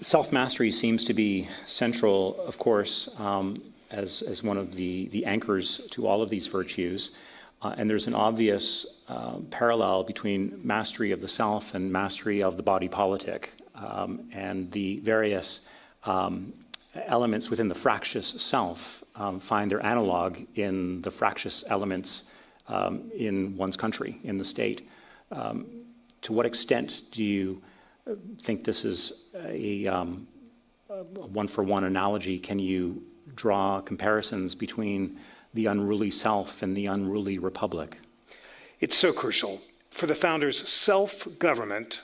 Self-mastery seems to be central, of course, as one of the anchors to all of these virtues. And there's an obvious parallel between mastery of the self and mastery of the body politic, and the various elements within the fractious self find their analog in the fractious elements in one's country, in the state. To what extent do you think this is a one-for-one analogy? Can you draw comparisons between the unruly self and the unruly republic? It's so crucial. For the founders, self-government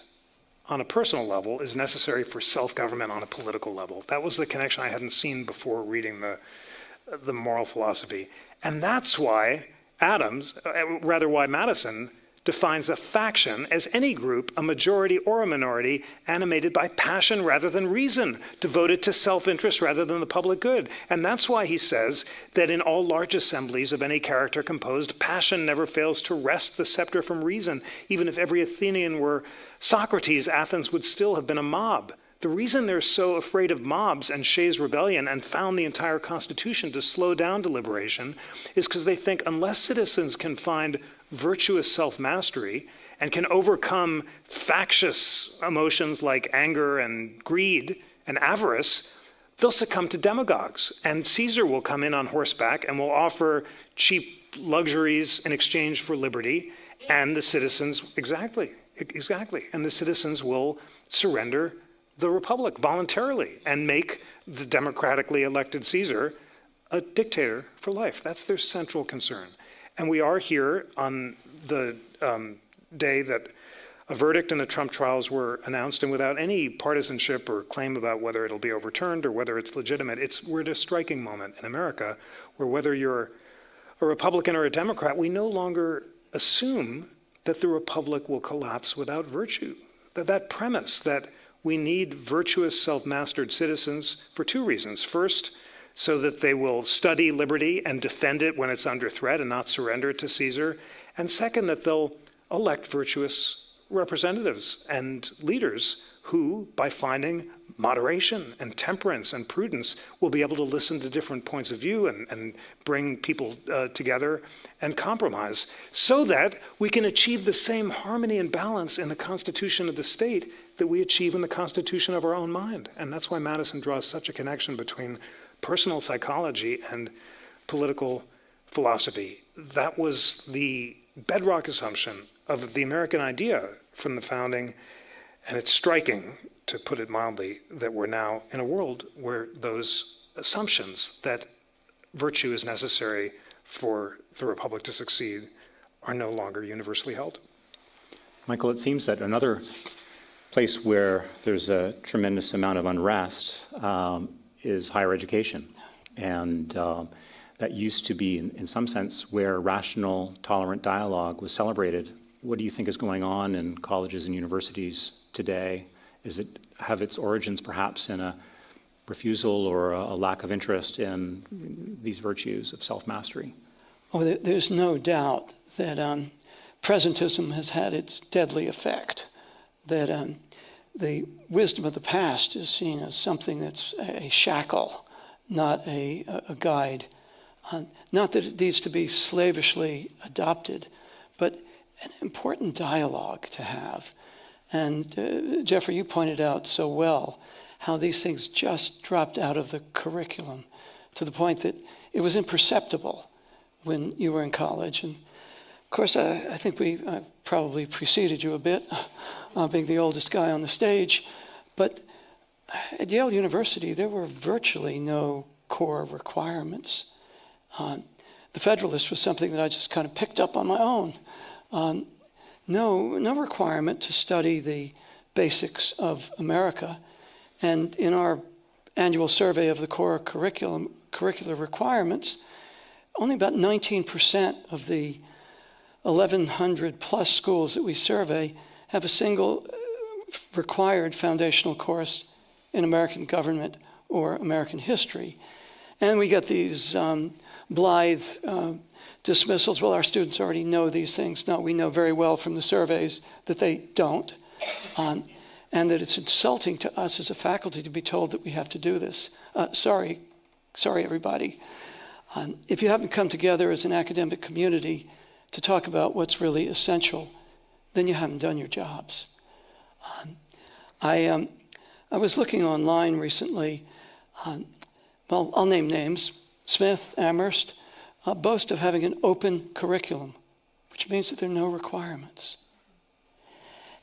on a personal level is necessary for self-government on a political level. That was the connection I hadn't seen before reading the moral philosophy. And that's why why Madison defines a faction as any group, a majority or a minority, animated by passion rather than reason, devoted to self-interest rather than the public good. And that's why he says that in all large assemblies of any character composed, passion never fails to wrest the scepter from reason. Even if every Athenian were Socrates, Athens would still have been a mob. The reason they're so afraid of mobs and Shays' rebellion and found the entire Constitution to slow down deliberation is because they think unless citizens can find virtuous self-mastery and can overcome factious emotions like anger and greed and avarice, they'll succumb to demagogues. And Caesar will come in on horseback and will offer cheap luxuries in exchange for liberty, and the citizens, exactly, and the citizens will surrender the republic voluntarily and make the democratically elected Caesar a dictator for life. That's their central concern. And we are here on the day that a verdict in the Trump trials were announced, and without any partisanship or claim about whether it'll be overturned or whether it's legitimate, we're at a striking moment in America where whether you're a Republican or a Democrat, we no longer assume that the republic will collapse without virtue. That premise that we need virtuous, self-mastered citizens for two reasons. First, so that they will study liberty and defend it when it's under threat and not surrender it to Caesar. And second, that they'll elect virtuous representatives and leaders who, by finding moderation and temperance and prudence, will be able to listen to different points of view and bring people together and compromise so that we can achieve the same harmony and balance in the constitution of the state that we achieve in the constitution of our own mind. And that's why Madison draws such a connection between personal psychology and political philosophy. That was the bedrock assumption of the American idea from the founding, and it's striking, to put it mildly, that we're now in a world where those assumptions that virtue is necessary for the republic to succeed are no longer universally held. Michael, it seems that another place where there's a tremendous amount of unrest is higher education. And that used to be, in some sense, where rational, tolerant dialogue was celebrated. What do you think is going on in colleges and universities today? Is it have its origins perhaps in a refusal or a lack of interest in these virtues of self-mastery? Oh, there's no doubt that presentism has had its deadly effect, that the wisdom of the past is seen as something that's a shackle, not a guide. Not that it needs to be slavishly adopted, but an important dialogue to have. And Jeffrey, you pointed out so well how these things just dropped out of the curriculum to the point that it was imperceptible when you were in college. And of course, I think I probably preceded you a bit, being the oldest guy on the stage. But at Yale University, there were virtually no core requirements. The Federalist was something that I just kind of picked up on my own. No requirement to study the basics of America. And in our annual survey of the core curricular requirements, only about 19% of the 1,100 plus schools that we survey have a single required foundational course in American government or American history. And we get these blithe dismissals. Well, our students already know these things. No, we know very well from the surveys that they don't. and that it's insulting to us as a faculty to be told that we have to do this. Sorry, everybody. If you haven't come together as an academic community to talk about what's really essential, then you haven't done your jobs. I was looking online recently. Well, I'll name names. Smith, Amherst, boast of having an open curriculum, which means that there are no requirements.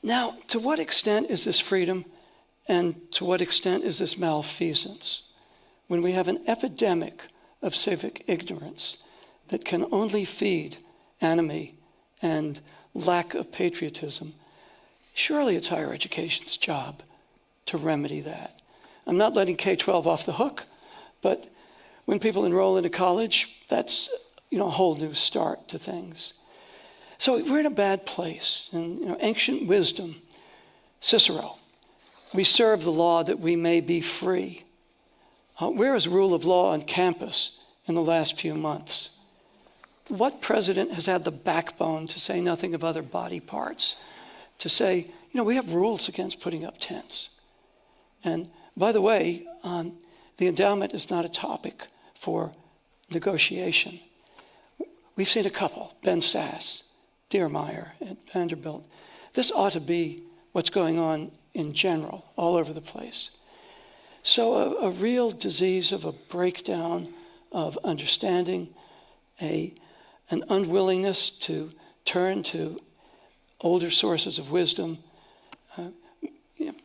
Now, to what extent is this freedom, and to what extent is this malfeasance, when we have an epidemic of civic ignorance that can only feed enemy and lack of patriotism? Surely it's higher education's job to remedy that. I'm not letting K-12 off the hook, but when people enroll into college, that's a whole new start to things. So we're in a bad place. And ancient wisdom, Cicero, we serve the law that we may be free. Where is rule of law on campus in the last few months? What president has had the backbone to say nothing of other body parts, to say, we have rules against putting up tents? And by the way, the endowment is not a topic for negotiation. We've seen a couple, Ben Sass, Dearmeyer at Vanderbilt. This ought to be what's going on in general, all over the place. So a real disease of a breakdown of understanding, an unwillingness to turn to older sources of wisdom.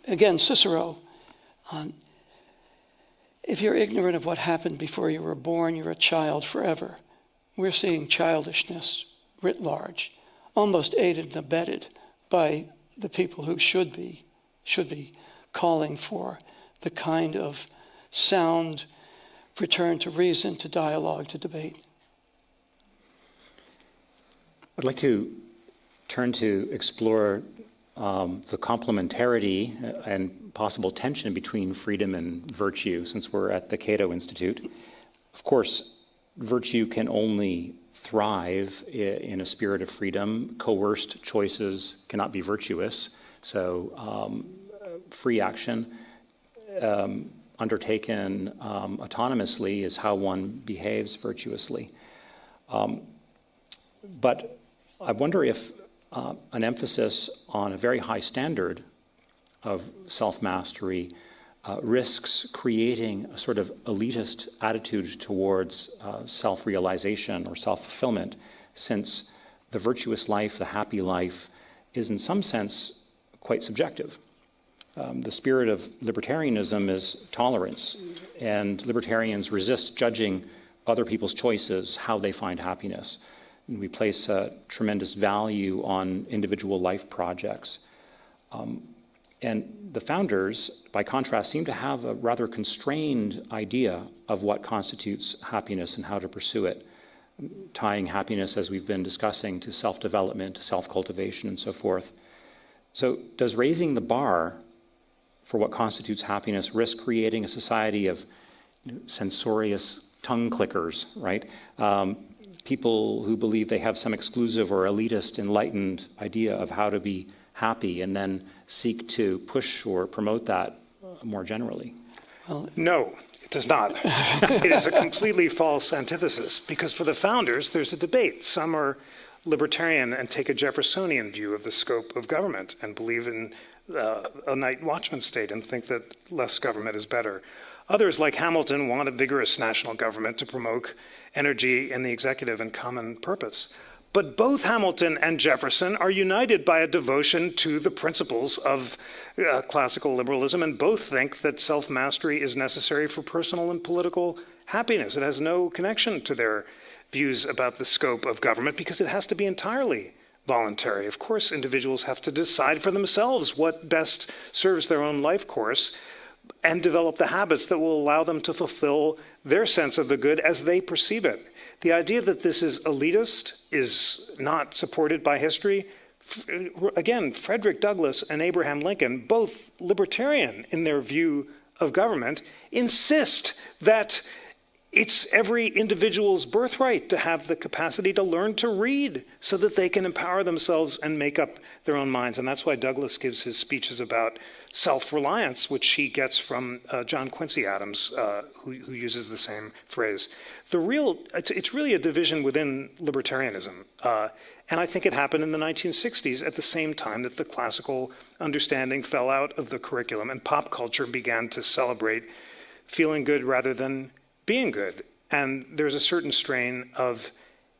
Again, Cicero, if you're ignorant of what happened before you were born, you're a child forever. We're seeing childishness writ large, almost aided and abetted by the people who should be calling for the kind of sound return to reason, to dialogue, to debate. I'd like to turn to explore the complementarity and possible tension between freedom and virtue, since we're at the Cato Institute. Of course, virtue can only thrive in a spirit of freedom. Coerced choices cannot be virtuous. So free action undertaken autonomously is how one behaves virtuously. But I wonder if an emphasis on a very high standard of self-mastery risks creating a sort of elitist attitude towards self-realization or self-fulfillment, since the virtuous life, the happy life, is in some sense quite subjective. The spirit of libertarianism is tolerance, and libertarians resist judging other people's choices, how they find happiness. And we place a tremendous value on individual life projects. And the founders, by contrast, seem to have a rather constrained idea of what constitutes happiness and how to pursue it, tying happiness, as we've been discussing, to self-development, to self-cultivation, and so forth. So does raising the bar for what constitutes happiness risk creating a society of censorious tongue clickers, right? People who believe they have some exclusive or elitist enlightened idea of how to be happy and then seek to push or promote that more generally? Well, No, it does not. It is a completely false antithesis, because for the founders, there's a debate. Some are libertarian and take a Jeffersonian view of the scope of government and believe in a night watchman state and think that less government is better. Others, like Hamilton, want a vigorous national government to promote energy in the executive and common purpose. But both Hamilton and Jefferson are united by a devotion to the principles of classical liberalism, and both think that self-mastery is necessary for personal and political happiness. It has no connection to their views about the scope of government because it has to be entirely voluntary. Of course, individuals have to decide for themselves what best serves their own life course and develop the habits that will allow them to fulfill their sense of the good as they perceive it. The idea that this is elitist is not supported by history. Again, Frederick Douglass and Abraham Lincoln, both libertarian in their view of government, insist that It's every individual's birthright to have the capacity to learn to read so that they can empower themselves and make up their own minds. And that's why Douglass gives his speeches about self-reliance, which he gets from John Quincy Adams, who uses the same phrase. It's really a division within libertarianism. And I think it happened in the 1960s at the same time that the classical understanding fell out of the curriculum and pop culture began to celebrate feeling good rather than being good. And there's a certain strain of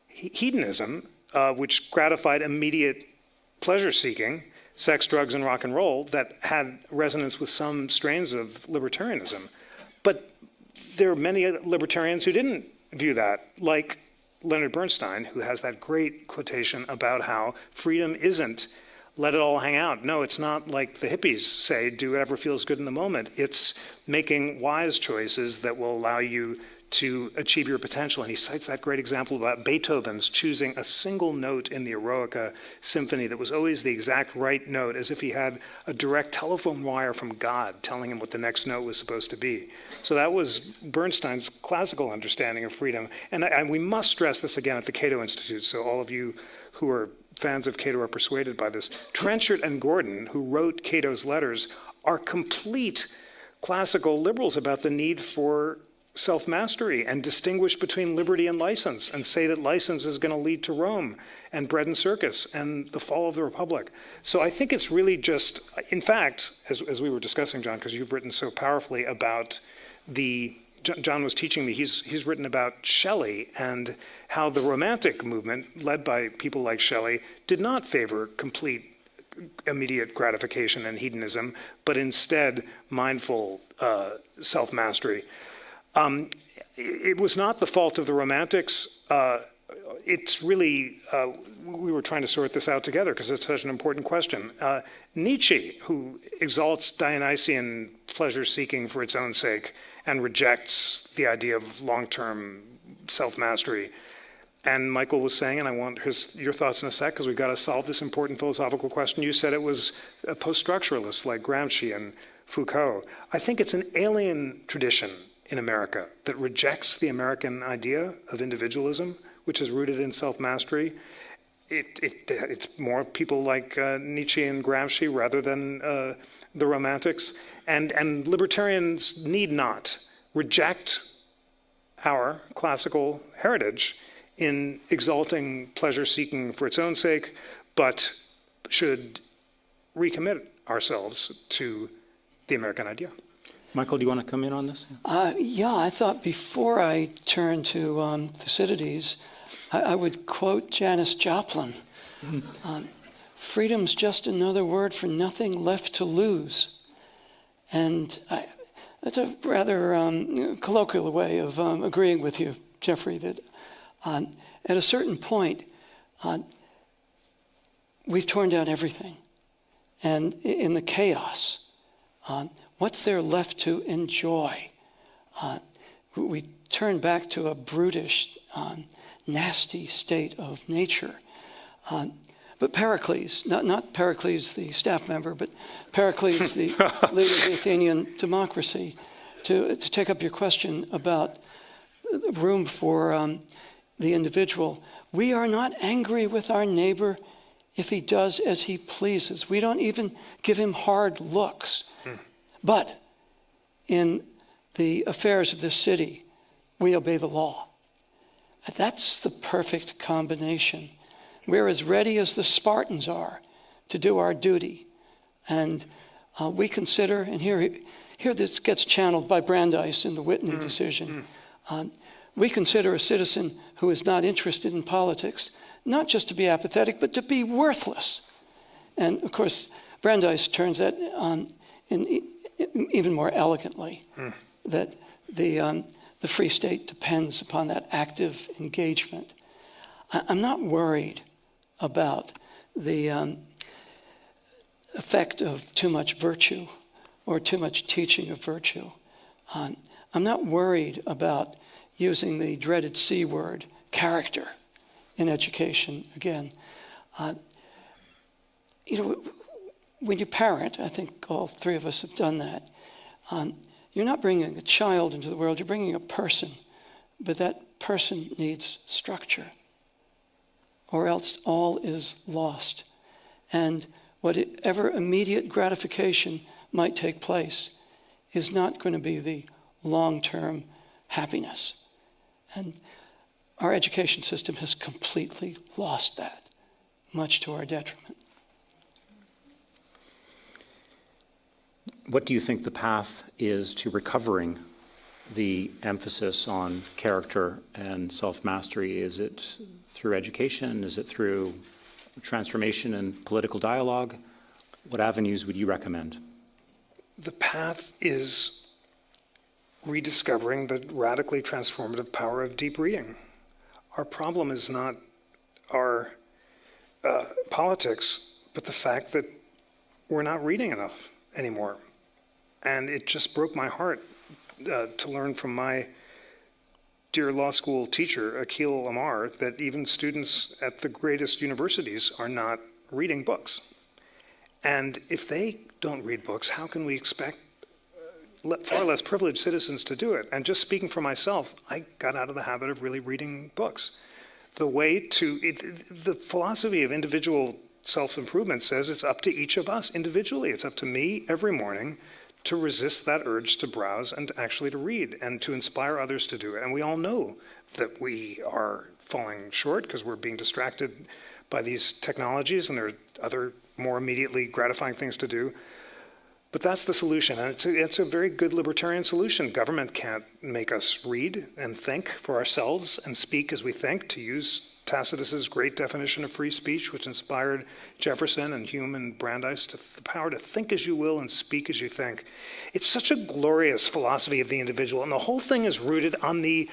hedonism, which gratified immediate pleasure-seeking, sex, drugs, and rock and roll, that had resonance with some strains of libertarianism. But there are many libertarians who didn't view that, like Leonard Bernstein, who has that great quotation about how freedom isn't let it all hang out. No, it's not like the hippies say, do whatever feels good in the moment. It's making wise choices that will allow you to achieve your potential. And he cites that great example about Beethoven's choosing a single note in the Eroica Symphony that was always the exact right note, as if he had a direct telephone wire from God telling him what the next note was supposed to be. So that was Bernstein's classical understanding of freedom. And we must stress this again at the Cato Institute, so all of you who are fans of Cato are persuaded by this. Trenchard and Gordon, who wrote Cato's letters, are complete classical liberals about the need for self-mastery and distinguish between liberty and license and say that license is going to lead to Rome and bread and circus and the fall of the Republic. So I think it's really just, in fact, as we were discussing, John, because you've written so powerfully about John was teaching me, he's written about Shelley and how the Romantic movement, led by people like Shelley, did not favor complete immediate gratification and hedonism, but instead mindful self-mastery. It was not the fault of the Romantics. It's really, we were trying to sort this out together because it's such an important question. Nietzsche, who exalts Dionysian pleasure-seeking for its own sake, and rejects the idea of long-term self-mastery. And Michael was saying, and I want your thoughts in a sec, because we've got to solve this important philosophical question. You said it was a post-structuralist like Gramsci and Foucault. I think it's an alien tradition in America that rejects the American idea of individualism, which is rooted in self-mastery. It's more people like Nietzsche and Gramsci rather than the Romantics. And libertarians need not reject our classical heritage in exalting pleasure-seeking for its own sake, but should recommit ourselves to the American idea. Michael, do you want to come in on this? Yeah, I thought before I turn to Thucydides, I would quote Janis Joplin. Freedom's just another word for nothing left to lose. And that's a rather colloquial way of agreeing with you, Jeffrey, that at a certain point, we've torn down everything. And in the chaos, what's there left to enjoy? We turn back to a brutish, nasty state of nature. But Pericles, not Pericles the staff member, but Pericles the leader of the Athenian democracy, to take up your question about room for the individual. We are not angry with our neighbor if he does as he pleases. We don't even give him hard looks. But in the affairs of this city, we obey the law. That's the perfect combination. We're as ready as the Spartans are to do our duty. And we consider, and here this gets channeled by Brandeis in the Whitney decision, we consider a citizen who is not interested in politics not just to be apathetic, but to be worthless. And of course, Brandeis turns that in even more elegantly, that the free state depends upon that active engagement. I'm not worried about the effect of too much virtue or too much teaching of virtue. I'm not worried about using the dreaded C word, character, in education again. When you parent, I think all three of us have done that, you're not bringing a child into the world, you're bringing a person but that person needs structure, or else all is lost. And whatever immediate gratification might take place is not going to be the long-term happiness. And our education system has completely lost that, much to our detriment. What do you think the path is to recovering the emphasis on character and self-mastery? Is it through education? Is it through transformation and political dialogue? What avenues would you recommend? The path is rediscovering the radically transformative power of deep reading. Our problem is not our politics, but the fact that we're not reading enough anymore. And it just broke my heart to learn from my dear law school teacher, Akhil Amar, that even students at the greatest universities are not reading books. And if they don't read books, how can we expect far less privileged citizens to do it? And just speaking for myself, I got out of the habit of really reading books. The philosophy of individual self-improvement says it's up to each of us individually. It's up to me every morning to resist that urge to browse and actually to read and to inspire others to do it. And we all know that we are falling short because we're being distracted by these technologies, and there are other more immediately gratifying things to do. But that's the solution, and it's a very good libertarian solution. Government can't make us read and think for ourselves and speak as we think, to use Tacitus's great definition of free speech, which inspired Jefferson and Hume and Brandeis, to the power to think as you will and speak as you think. It's such a glorious philosophy of the individual, and the whole thing is rooted on the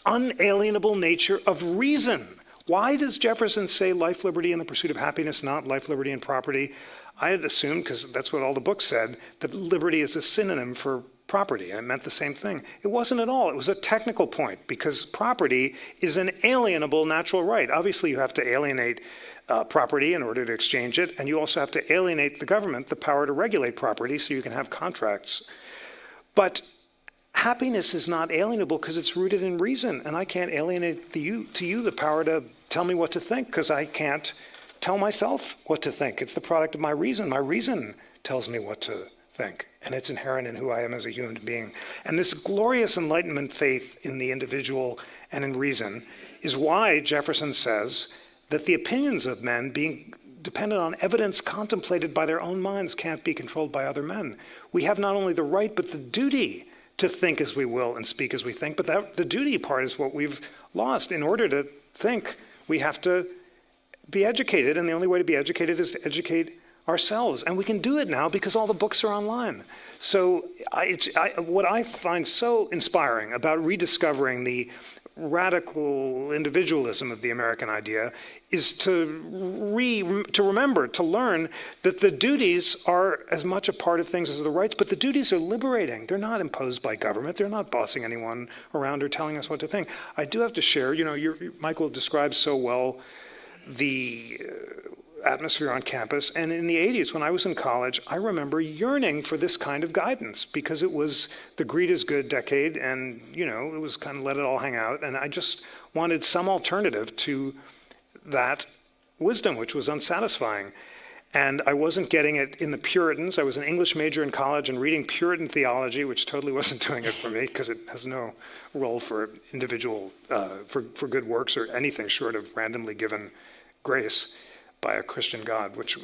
unalienable nature of reason. Why does Jefferson say life, liberty, and the pursuit of happiness, not life, liberty, and property? I had assumed, because that's what all the books said, that liberty is a synonym for property, and it meant the same thing. It wasn't at all. It was a technical point, because property is an alienable natural right. Obviously, you have to alienate property in order to exchange it, and you also have to alienate the government the power to regulate property so you can have contracts. But happiness is not alienable because it's rooted in reason, and I can't alienate to you the power to tell me what to think, because I can't tell myself what to think. It's the product of my reason. My reason tells me what to think, and it's inherent in who I am as a human being. And this glorious Enlightenment faith in the individual and in reason is why Jefferson says that the opinions of men, being dependent on evidence contemplated by their own minds, can't be controlled by other men. We have not only the right, but the duty to think as we will and speak as we think, but the duty part is what we've lost. In order to think, we have to be educated, and the only way to be educated is to educate ourselves. And we can do it now because all the books are online. So what I find so inspiring about rediscovering the radical individualism of the American idea is to remember, to learn that the duties are as much a part of things as the rights, but the duties are liberating. They're not imposed by government. They're not bossing anyone around or telling us what to think. I do have to share, Michael describes so well the atmosphere on campus. And in the 80s, when I was in college, I remember yearning for this kind of guidance because it was the greed is good decade, and it was kind of let it all hang out. And I just wanted some alternative to that wisdom, which was unsatisfying. And I wasn't getting it in the Puritans. I was an English major in college and reading Puritan theology, which totally wasn't doing it for me because it has no role for individual, for good works or anything short of randomly given grace by a Christian God, which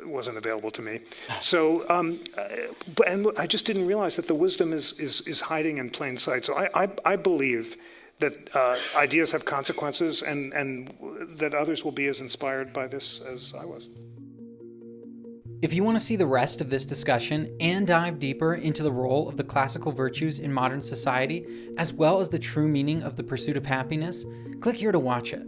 wasn't available to me. So, and I just didn't realize that the wisdom is hiding in plain sight. So I believe that ideas have consequences, and that others will be as inspired by this as I was. If you want to see the rest of this discussion and dive deeper into the role of the classical virtues in modern society, as well as the true meaning of the pursuit of happiness, click here to watch it.